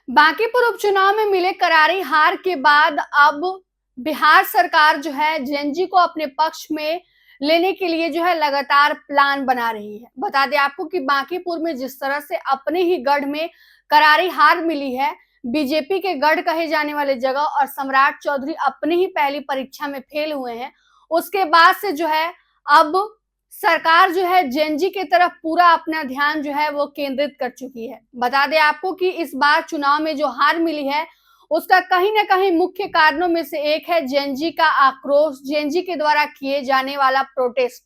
बांकीपुर उपचुनाव में मिले करारी हार के बाद अब बिहार सरकार जो है जेएनजी को अपने पक्ष में लेने के लिए जो है लगातार प्लान बना रही है। बता दें आपको कि बांकीपुर में जिस तरह से अपने ही गढ़ में करारी हार मिली है, बीजेपी के गढ़ कहे जाने वाले जगह, और सम्राट चौधरी अपनी ही पहली परीक्षा में फेल हुए हैं, उसके बाद से जो है अब सरकार जो है जेएनजी की तरफ पूरा अपना ध्यान जो है वो केंद्रित कर चुकी है। बता दें आपको कि इस बार चुनाव में जो हार मिली है उसका कहीं ना कहीं मुख्य कारणों में से एक है जेएनजी का आक्रोश, जेएनजी के द्वारा किए जाने वाला प्रोटेस्ट,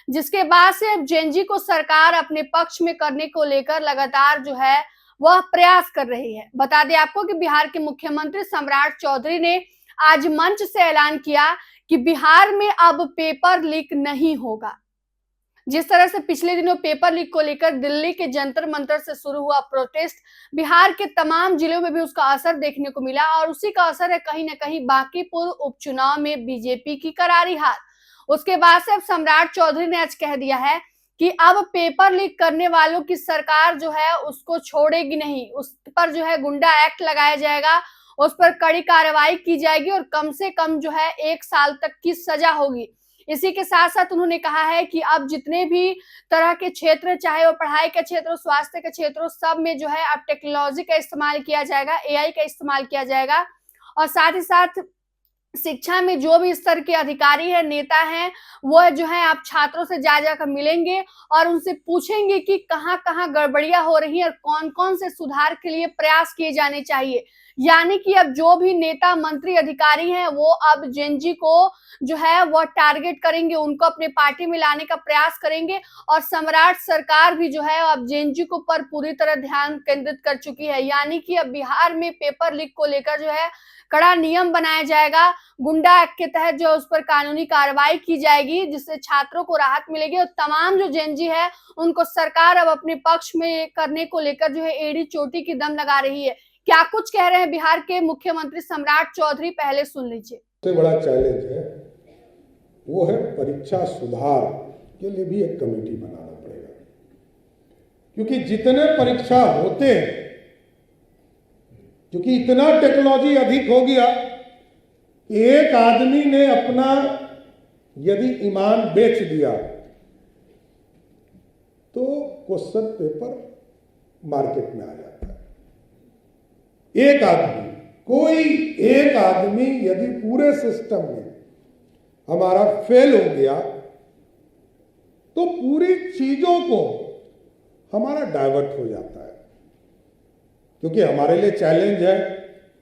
जिसके बाद से अब जेएनजी को सरकार अपने पक्ष में करने को लेकर लगातार जो है वह प्रयास कर रही है। बता दें आपको कि बिहार के मुख्यमंत्री सम्राट चौधरी ने आज मंच से ऐलान किया कि बिहार में अब पेपर लीक नहीं होगा। जिस तरह से पिछले दिनों पेपर लीक को लेकर दिल्ली के जंतर मंतर से शुरू हुआ प्रोटेस्ट, बिहार के तमाम जिलों में भी उसका असर देखने को मिला, और उसी का असर है कहीं ना कहीं बांकीपुर उपचुनाव में बीजेपी की करारी हार। उसके बाद से अब सम्राट चौधरी ने आज कह दिया है कि अब पेपर लीक करने वालों की सरकार जो है उसको छोड़ेगी नहीं, उस पर जो है गुंडा एक्ट लगाया जाएगा, उस पर कड़ी कार्रवाई की जाएगी और कम से कम जो है 1 साल तक की सजा होगी। इसी के साथ साथ उन्होंने कहा है कि अब जितने भी तरह के क्षेत्र, चाहे वो पढ़ाई का क्षेत्र हो, स्वास्थ्य का क्षेत्र हो, सब में जो है अब टेक्नोलॉजी का इस्तेमाल किया जाएगा, एआई का इस्तेमाल किया जाएगा, और साथ ही साथ शिक्षा में जो भी स्तर के अधिकारी है, नेता हैं, वो जो है आप छात्रों से जा जाकर मिलेंगे और उनसे पूछेंगे कि कहाँ कहाँ गड़बड़ियां हो रही हैं और कौन कौन से सुधार के लिए प्रयास किए जाने चाहिए। यानी कि अब जो भी नेता, मंत्री, अधिकारी हैं, वो अब जेएनजी को जो है वो टारगेट करेंगे, उनको अपने पार्टी में लाने का प्रयास करेंगे, और सम्राट सरकार भी जो है अब जेएनजी को पर पूरी तरह ध्यान केंद्रित कर चुकी है। यानी कि अब बिहार में पेपर लीक को लेकर जो है कड़ा नियम बनाया जाएगा, गुंडा एक्ट के तहत जो उस पर कानूनी कार्रवाई की जाएगी, जिससे छात्रों को राहत मिलेगी, और तमाम जो जेएनजी है उनको सरकार अब अपने पक्ष में करने को लेकर जो है एड़ी चोटी की दम लगा रही है। क्या कुछ कह रहे हैं बिहार के मुख्यमंत्री सम्राट चौधरी, पहले सुन लीजिए। सबसे बड़ा चैलेंज है वो है परीक्षा सुधार के लिए भी एक कमेटी बनाना पड़ेगा, क्योंकि जितने परीक्षा होते हैं, क्योंकि इतना टेक्नोलॉजी अधिक हो गया, एक आदमी ने अपना यदि ईमान बेच दिया तो क्वेश्चन पेपर मार्केट में आ जाता है। एक आदमी, कोई एक आदमी यदि पूरे सिस्टम में हमारा फेल हो गया तो पूरी चीजों को हमारा डाइवर्ट हो जाता है। क्योंकि हमारे लिए चैलेंज है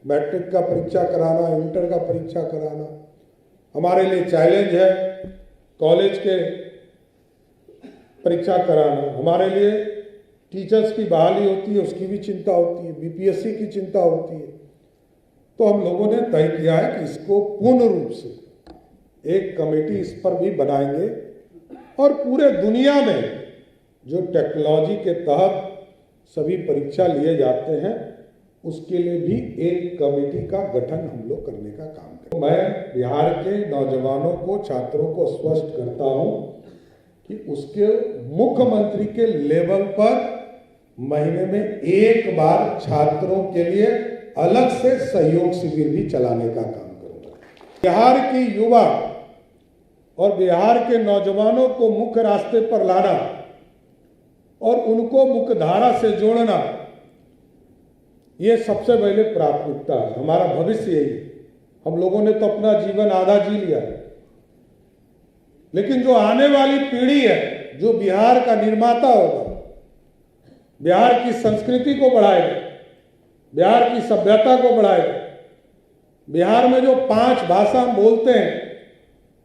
मैट्रिक का परीक्षा कराना, इंटर का परीक्षा कराना, हमारे लिए चैलेंज है कॉलेज के परीक्षा कराना, हमारे लिए टीचर्स की बहाली होती है उसकी भी चिंता होती है, बीपीएससी की चिंता होती है। तो हम लोगों ने तय किया है कि इसको पूर्ण रूप से एक कमेटी इस पर भी बनाएंगे, और पूरे दुनिया में जो टेक्नोलॉजी के तहत सभी परीक्षा लिए जाते हैं उसके लिए भी एक कमेटी का गठन हम लोग करने का काम करें। मैं बिहार के नौजवानों को, छात्रों को स्पष्ट करता हूं कि उसके मुख्यमंत्री के लेवल पर महीने में एक बार छात्रों के लिए अलग से सहयोग शिविर भी चलाने का काम करूंगा। बिहार की युवा और बिहार के नौजवानों को मुख्य रास्ते पर लाना और उनको मुख्यधारा से जोड़ना, ये सबसे पहले प्राथमिकता है। हमारा भविष्य यही है। हम लोगों ने तो अपना जीवन आधा जी लिया है, लेकिन जो आने वाली पीढ़ी है, जो बिहार का निर्माता होगा, बिहार की संस्कृति को बढ़ाएगा, बिहार की सभ्यता को बढ़ाएगा, बिहार में जो 5 भाषा हम बोलते हैं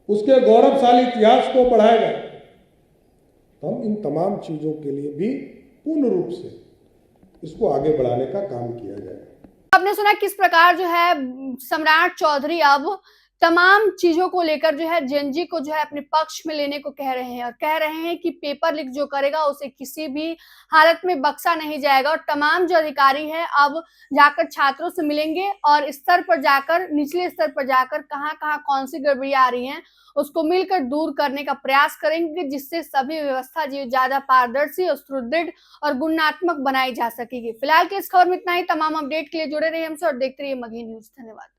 उसके गौरवशाली इतिहास को बढ़ाएगा। तो हम इन तमाम चीजों के लिए भी पूर्ण रूप से इसको आगे बढ़ाने का काम किया जाए। आपने सुना किस प्रकार जो है सम्राट चौधरी अब तमाम चीजों को लेकर जो है जेएनजी को जो है अपने पक्ष में लेने को कह रहे हैं और कह रहे हैं कि पेपर लीक जो करेगा उसे किसी भी हालत में बख्शा नहीं जाएगा और तमाम जो अधिकारी है अब जाकर छात्रों से मिलेंगे और स्तर पर जाकर, निचले स्तर पर जाकर कहां-कहां कौन सी गड़बड़ियां आ रही हैं उसको मिलकर दूर करने का प्रयास करेंगे, जिससे सभी व्यवस्था जो ज्यादा पारदर्शी और सुदृढ़ और गुणात्मक बनाई जा सकेगी। फिलहाल की इस खबर में इतना ही। तमाम अपडेट के लिए जुड़े रहिए हमसे और देखते रहिए मगही न्यूज। धन्यवाद।